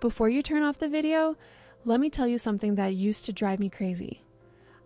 Before you turn off the video, let me tell you something that used to drive me crazy.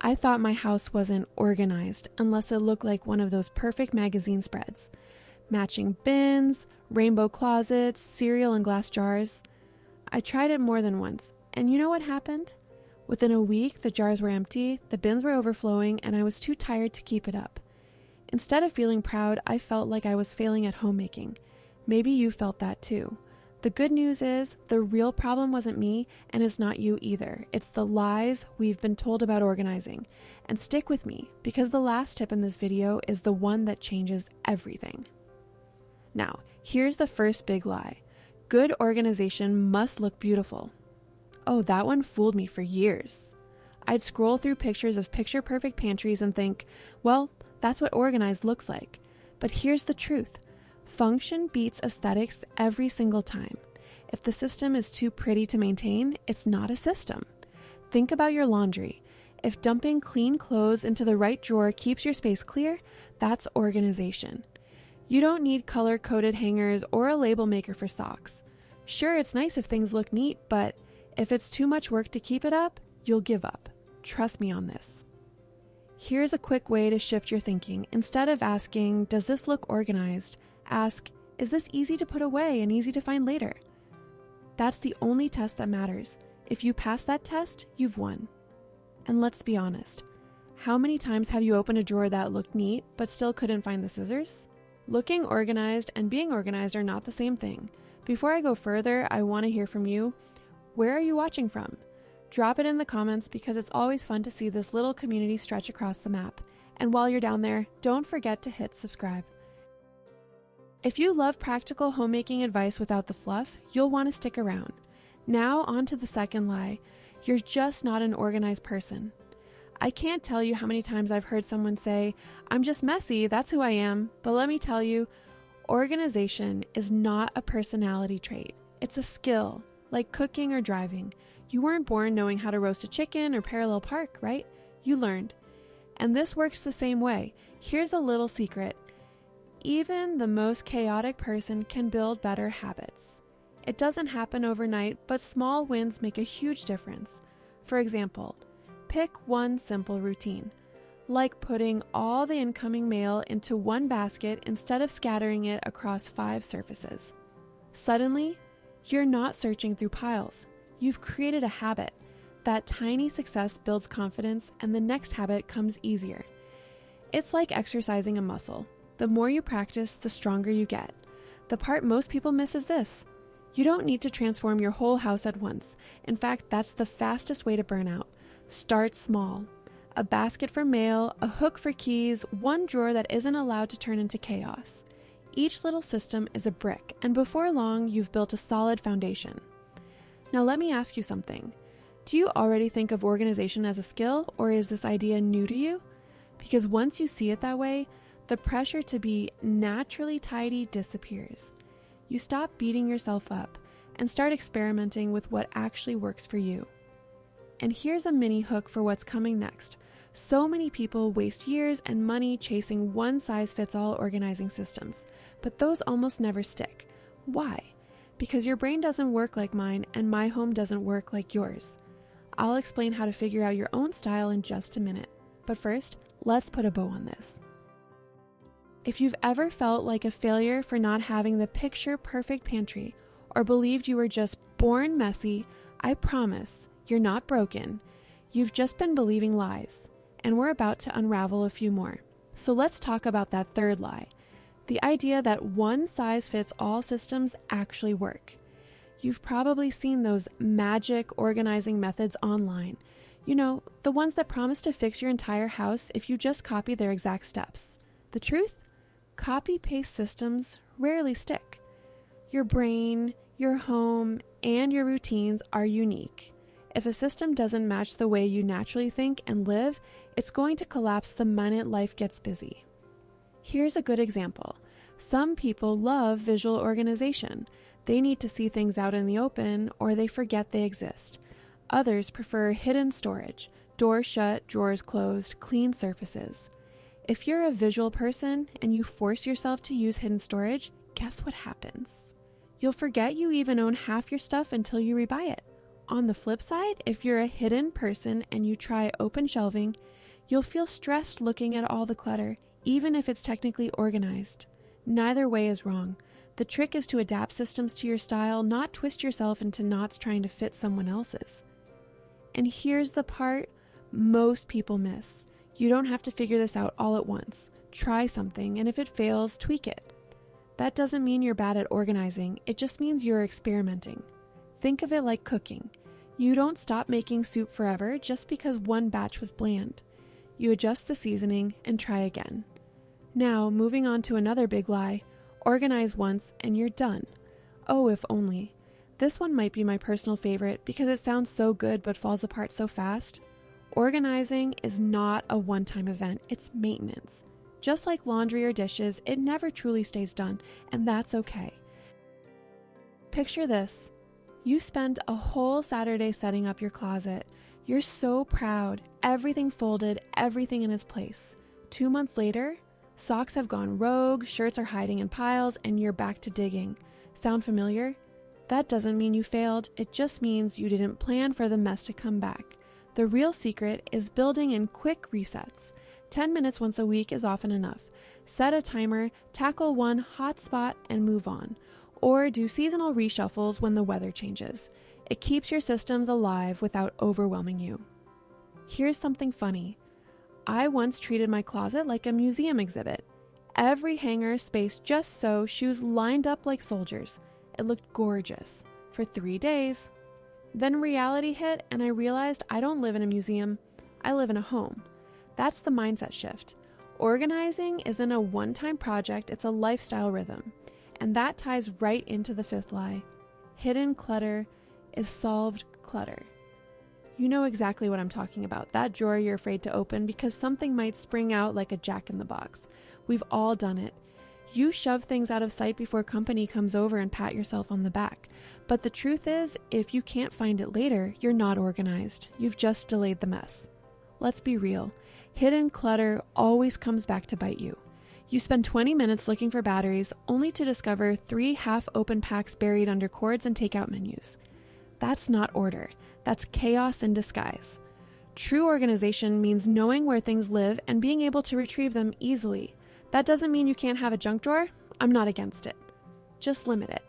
I thought my house wasn't organized unless it looked like one of those perfect magazine spreads. Matching bins, rainbow closets, cereal and glass jars. I tried it more than once, and you know what happened? Within a week, the jars were empty, the bins were overflowing, and I was too tired to keep it up. Instead of feeling proud, I felt like I was failing at homemaking. Maybe you felt that too. The good news is, the real problem wasn't me, and it's not you either. It's the lies we've been told about organizing. And stick with me, because the last tip in this video is the one that changes everything. Now, here's the first big lie. Good organization must look beautiful. Oh, that one fooled me for years. I'd scroll through pictures of picture-perfect pantries and think, well, that's what organized looks like. But here's the truth. Function beats aesthetics every single time. If the system is too pretty to maintain, it's not a system. Think about your laundry. If dumping clean clothes into the right drawer keeps your space clear, that's organization. You don't need color-coded hangers or a label maker for socks. Sure, it's nice if things look neat, but if it's too much work to keep it up, you'll give up. Trust me on this. Here's a quick way to shift your thinking. Instead of asking, does this look organized? Ask, is this easy to put away and easy to find later? That's the only test that matters. If you pass that test, you've won. And let's be honest. How many times have you opened a drawer that looked neat but still couldn't find the scissors? Looking organized and being organized are not the same thing. Before I go further, I want to hear from you. Where are you watching from? Drop it in the comments because it's always fun to see this little community stretch across the map. And while you're down there, don't forget to hit subscribe. If you love practical homemaking advice without the fluff, you'll want to stick around. Now on to the second lie. You're just not an organized person. I can't tell you how many times I've heard someone say, I'm just messy, that's who I am. But let me tell you, organization is not a personality trait. It's a skill, like cooking or driving. You weren't born knowing how to roast a chicken or parallel park, right? You learned. And this works the same way. Here's a little secret. Even the most chaotic person can build better habits. It doesn't happen overnight, but small wins make a huge difference. For example, pick one simple routine, like putting all the incoming mail into one basket instead of scattering it across 5 surfaces. Suddenly, you're not searching through piles. You've created a habit. That tiny success builds confidence, and the next habit comes easier. It's like exercising a muscle. The more you practice, the stronger you get. The part most people miss is this. You don't need to transform your whole house at once. In fact, that's the fastest way to burn out. Start small. A basket for mail, a hook for keys, one drawer that isn't allowed to turn into chaos. Each little system is a brick, and before long, you've built a solid foundation. Now let me ask you something. Do you already think of organization as a skill, or is this idea new to you? Because once you see it that way, the pressure to be naturally tidy disappears. You stop beating yourself up and start experimenting with what actually works for you. And here's a mini hook for what's coming next. So many people waste years and money chasing one-size-fits-all organizing systems, but those almost never stick. Why? Because your brain doesn't work like mine and my home doesn't work like yours. I'll explain how to figure out your own style in just a minute. But first, let's put a bow on this. If you've ever felt like a failure for not having the picture-perfect pantry or believed you were just born messy, I promise you're not broken. You've just been believing lies, and we're about to unravel a few more. So let's talk about that third lie, the idea that one-size-fits-all systems actually work. You've probably seen those magic organizing methods online. You know, the ones that promise to fix your entire house if you just copy their exact steps. The truth? Copy-paste systems rarely stick. Your brain, your home, and your routines are unique. If a system doesn't match the way you naturally think and live, it's going to collapse the minute life gets busy. Here's a good example. Some people love visual organization. They need to see things out in the open, or they forget they exist. Others prefer hidden storage, doors shut, drawers closed, clean surfaces. If you're a visual person and you force yourself to use hidden storage, guess what happens? You'll forget you even own half your stuff until you rebuy it. On the flip side, if you're a hidden person and you try open shelving, you'll feel stressed looking at all the clutter, even if it's technically organized. Neither way is wrong. The trick is to adapt systems to your style, not twist yourself into knots trying to fit someone else's. And here's the part most people miss. You don't have to figure this out all at once. Try something, and if it fails, tweak it. That doesn't mean you're bad at organizing, it just means you're experimenting. Think of it like cooking. You don't stop making soup forever just because one batch was bland. You adjust the seasoning and try again. Now, moving on to another big lie. Organize once and you're done. Oh, if only. This one might be my personal favorite because it sounds so good but falls apart so fast. Organizing is not a one-time event, it's maintenance. Just like laundry or dishes, it never truly stays done, and that's okay. Picture this. You spend a whole Saturday setting up your closet. You're so proud, everything folded, everything in its place. 2 months later, socks have gone rogue, shirts are hiding in piles, and you're back to digging. Sound familiar? That doesn't mean you failed, it just means you didn't plan for the mess to come back. The real secret is building in quick resets. 10 minutes once a week is often enough. Set a timer, tackle one hot spot, and move on. Or do seasonal reshuffles when the weather changes. It keeps your systems alive without overwhelming you. Here's something funny. I once treated my closet like a museum exhibit. Every hanger spaced just so, shoes lined up like soldiers. It looked gorgeous. For 3 days. Then reality hit and I realized I don't live in a museum. I live in a home. That's the mindset shift. Organizing isn't a one-time project, it's a lifestyle rhythm. And that ties right into the fifth lie. Hidden clutter is solved clutter. You know exactly what I'm talking about. That drawer you're afraid to open because something might spring out like a jack-in-the-box. We've all done it. You shove things out of sight before company comes over and pat yourself on the back. But the truth is, if you can't find it later, you're not organized. You've just delayed the mess. Let's be real. Hidden clutter always comes back to bite you. You spend 20 minutes looking for batteries only to discover 3 half-open packs buried under cords and takeout menus. That's not order. That's chaos in disguise. True organization means knowing where things live and being able to retrieve them easily. That doesn't mean you can't have a junk drawer. I'm not against it. Just limit it.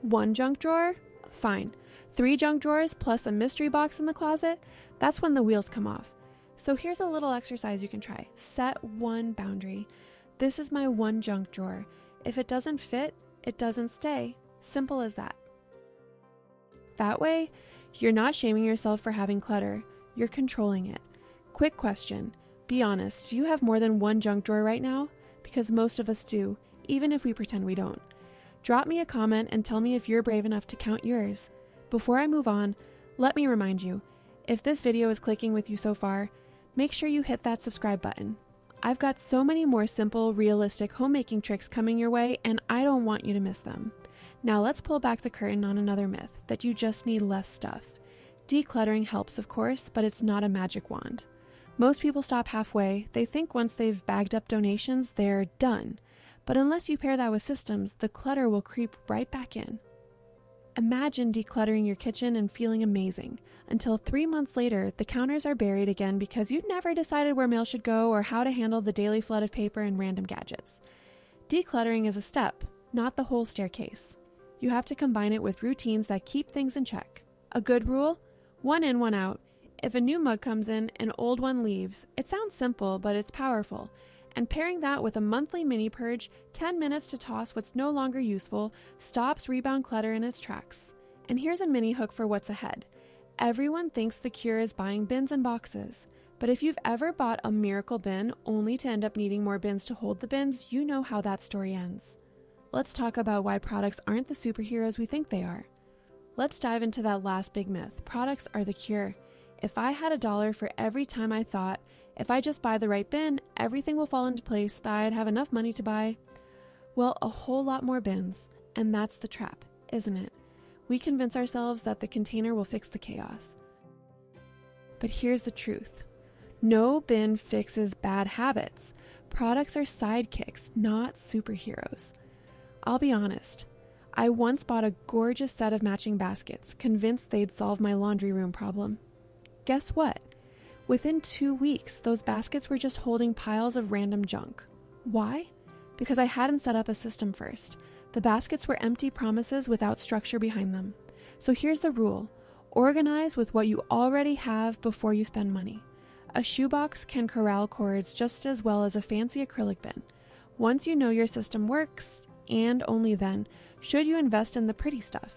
1 junk drawer? Fine. 3 junk drawers plus a mystery box in the closet? That's when the wheels come off. So here's a little exercise you can try. Set one boundary. This is my 1 junk drawer. If it doesn't fit, it doesn't stay. Simple as that. That way, you're not shaming yourself for having clutter. You're controlling it. Quick question. Be honest, do you have more than 1 junk drawer right now? Because most of us do, even if we pretend we don't. Drop me a comment and tell me if you're brave enough to count yours. Before I move on, let me remind you, if this video is clicking with you so far, make sure you hit that subscribe button. I've got so many more simple, realistic homemaking tricks coming your way, and I don't want you to miss them. Now let's pull back the curtain on another myth, that you just need less stuff. Decluttering helps, of course, but it's not a magic wand. Most people stop halfway. They think once they've bagged up donations, they're done. But unless you pair that with systems, the clutter will creep right back in. Imagine decluttering your kitchen and feeling amazing, until 3 months later, the counters are buried again because you'd never decided where mail should go or how to handle the daily flood of paper and random gadgets. Decluttering is a step, not the whole staircase. You have to combine it with routines that keep things in check. A good rule? 1 in, 1 out. If a new mug comes in, an old one leaves. It sounds simple, but it's powerful. And pairing that with a monthly mini purge, 10 minutes to toss what's no longer useful, stops rebound clutter in its tracks. And here's a mini hook for what's ahead. Everyone thinks the cure is buying bins and boxes. But if you've ever bought a miracle bin only to end up needing more bins to hold the bins, you know how that story ends. Let's talk about why products aren't the superheroes we think they are. Let's dive into that last big myth. Products are the cure. If I had $1 for every time I thought, if I just buy the right bin, everything will fall into place, that I'd have enough money to buy, well, a whole lot more bins. And that's the trap, isn't it? We convince ourselves that the container will fix the chaos. But here's the truth. No bin fixes bad habits. Products are sidekicks, not superheroes. I'll be honest. I once bought a gorgeous set of matching baskets, convinced they'd solve my laundry room problem. Guess what? Within 2 weeks, those baskets were just holding piles of random junk. Why? Because I hadn't set up a system first. The baskets were empty promises without structure behind them. So here's the rule. Organize with what you already have before you spend money. A shoebox can corral cords just as well as a fancy acrylic bin. Once you know your system works, and only then, should you invest in the pretty stuff.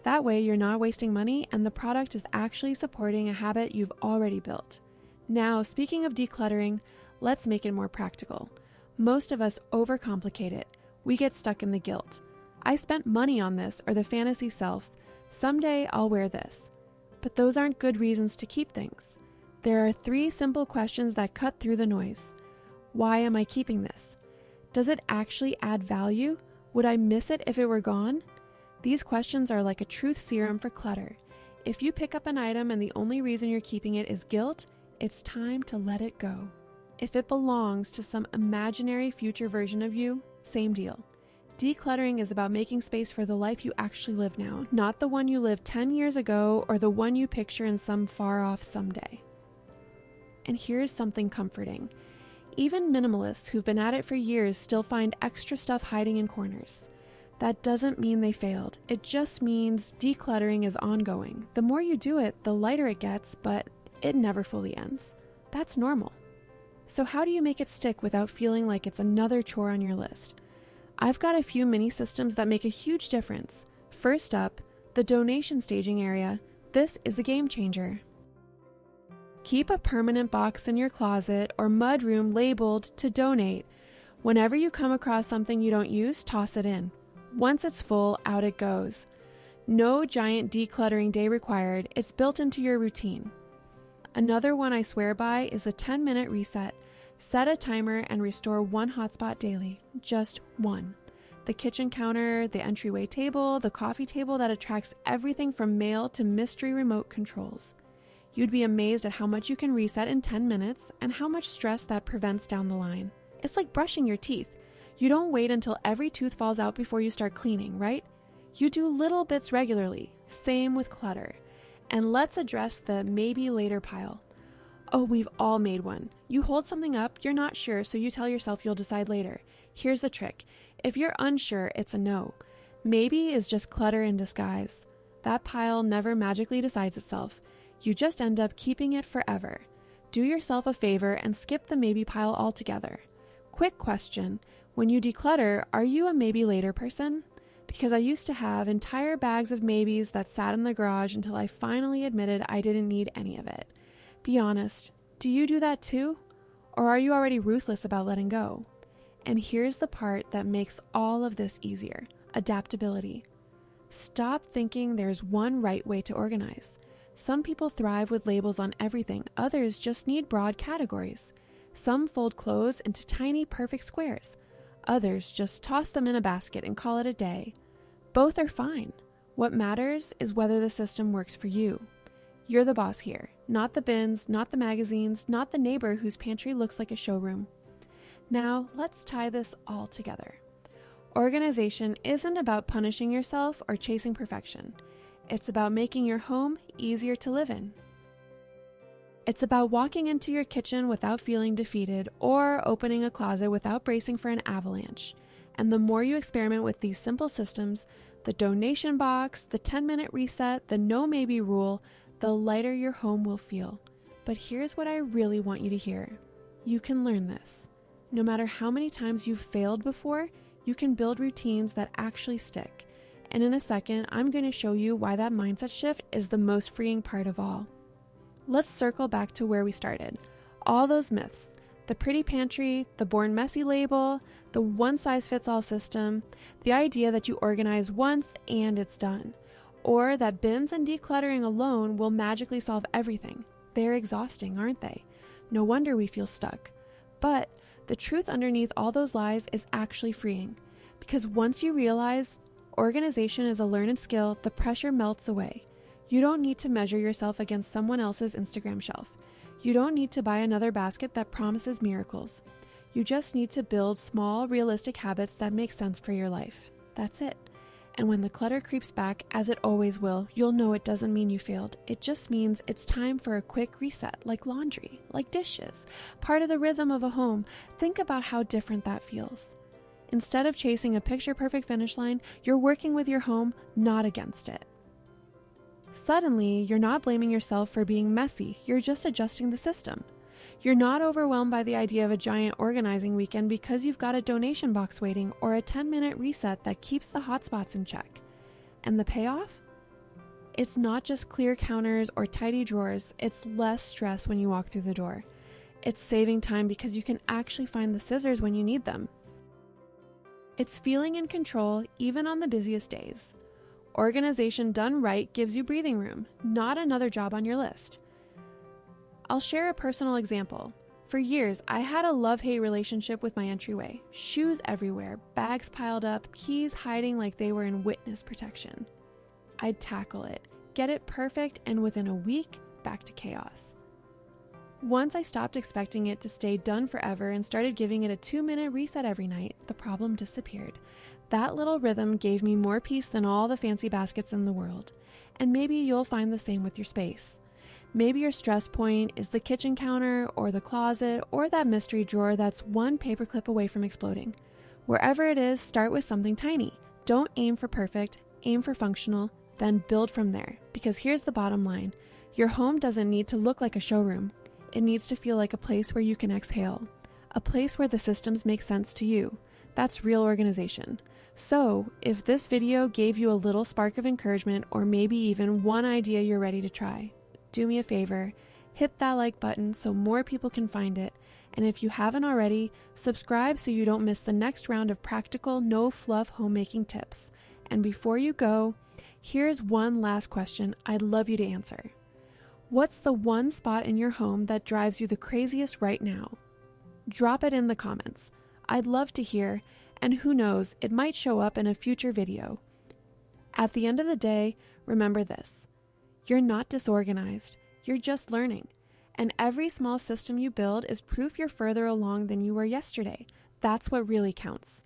That way you're not wasting money and the product is actually supporting a habit you've already built. Now, speaking of decluttering, let's make it more practical. Most of us overcomplicate it. We get stuck in the guilt. I spent money on this, or the fantasy self. Someday I'll wear this. But those aren't good reasons to keep things. There are 3 simple questions that cut through the noise. Why am I keeping this? Does it actually add value? Would I miss it if it were gone? These questions are like a truth serum for clutter. If you pick up an item and the only reason you're keeping it is guilt, it's time to let it go. If it belongs to some imaginary future version of you, same deal. Decluttering is about making space for the life you actually live now, not the one you lived 10 years ago or the one you picture in some far-off someday. And here's something comforting. Even minimalists who've been at it for years still find extra stuff hiding in corners. That doesn't mean they failed. It just means decluttering is ongoing. The more you do it, the lighter it gets, but it never fully ends. That's normal. So how do you make it stick without feeling like it's another chore on your list? I've got a few mini systems that make a huge difference. First up, the donation staging area. This is a game changer. Keep a permanent box in your closet or mudroom labeled to donate. Whenever you come across something you don't use, toss it in. Once it's full, out it goes. No giant decluttering day required. It's built into your routine. Another one I swear by is the 10-minute reset. Set a timer and restore one hotspot daily. Just one. The kitchen counter, the entryway table, the coffee table that attracts everything from mail to mystery remote controls. You'd be amazed at how much you can reset in 10 minutes and how much stress that prevents down the line. It's like brushing your teeth. You don't wait until every tooth falls out before you start cleaning, right? You do little bits regularly. Same with clutter. And let's address the maybe later pile. Oh, we've all made one. You hold something up, you're not sure, so you tell yourself you'll decide later. Here's the trick. If you're unsure, it's a no. Maybe is just clutter in disguise. That pile never magically decides itself. You just end up keeping it forever. Do yourself a favor and skip the maybe pile altogether. Quick question. When you declutter, are you a maybe later person? Because I used to have entire bags of maybes that sat in the garage until I finally admitted I didn't need any of it. Be honest, do you do that too? Or are you already ruthless about letting go? And here's the part that makes all of this easier: adaptability. Stop thinking there's one right way to organize. Some people thrive with labels on everything, others just need broad categories. Some fold clothes into tiny, perfect squares. Others just toss them in a basket and call it a day. Both are fine. What matters is whether the system works for you. You're the boss here, not the bins, not the magazines, not the neighbor whose pantry looks like a showroom. Now, let's tie this all together. Organization isn't about punishing yourself or chasing perfection. It's about making your home easier to live in. It's about walking into your kitchen without feeling defeated or opening a closet without bracing for an avalanche. And the more you experiment with these simple systems, the donation box, the 10-minute reset, the no maybe rule, the lighter your home will feel. But here's what I really want you to hear. You can learn this. No matter how many times you've failed before, you can build routines that actually stick. And in a second, I'm going to show you why that mindset shift is the most freeing part of all. Let's circle back to where we started. All those myths, the pretty pantry, the born messy label, the one-size-fits-all system, the idea that you organize once and it's done, or that bins and decluttering alone will magically solve everything. They're exhausting, aren't they? No wonder we feel stuck. But the truth underneath all those lies is actually freeing, because once you realize organization is a learned skill, the pressure melts away. You don't need to measure yourself against someone else's Instagram shelf. You don't need to buy another basket that promises miracles. You just need to build small, realistic habits that make sense for your life. That's it. And when the clutter creeps back, as it always will, you'll know it doesn't mean you failed. It just means it's time for a quick reset, like laundry, like dishes, part of the rhythm of a home. Think about how different that feels. Instead of chasing a picture-perfect finish line, you're working with your home, not against it. Suddenly, you're not blaming yourself for being messy, you're just adjusting the system. You're not overwhelmed by the idea of a giant organizing weekend because you've got a donation box waiting or a 10-minute reset that keeps the hotspots in check. And the payoff? It's not just clear counters or tidy drawers, it's less stress when you walk through the door. It's saving time because you can actually find the scissors when you need them. It's feeling in control even on the busiest days. Organization done right gives you breathing room, not another job on your list. I'll share a personal example. For years, I had a love-hate relationship with my entryway. Shoes everywhere, bags piled up, keys hiding like they were in witness protection. I'd tackle it, get it perfect, and within a week, back to chaos. Once I stopped expecting it to stay done forever and started giving it a 2-minute reset every night, the problem disappeared. That little rhythm gave me more peace than all the fancy baskets in the world. And maybe you'll find the same with your space. Maybe your stress point is the kitchen counter or the closet or that mystery drawer that's one paperclip away from exploding. Wherever it is, start with something tiny. Don't aim for perfect, aim for functional, then build from there. Because here's the bottom line. Your home doesn't need to look like a showroom. It needs to feel like a place where you can exhale. A place where the systems make sense to you. That's real organization. So, if this video gave you a little spark of encouragement or maybe even one idea you're ready to try, do me a favor, hit that like button so more people can find it. And if you haven't already, subscribe so you don't miss the next round of practical, no-fluff homemaking tips. And before you go, here's one last question I'd love you to answer. What's the one spot in your home that drives you the craziest right now? Drop it in the comments. I'd love to hear, and who knows, it might show up in a future video. At the end of the day, remember this. You're not disorganized, you're just learning. And every small system you build is proof you're further along than you were yesterday. That's what really counts.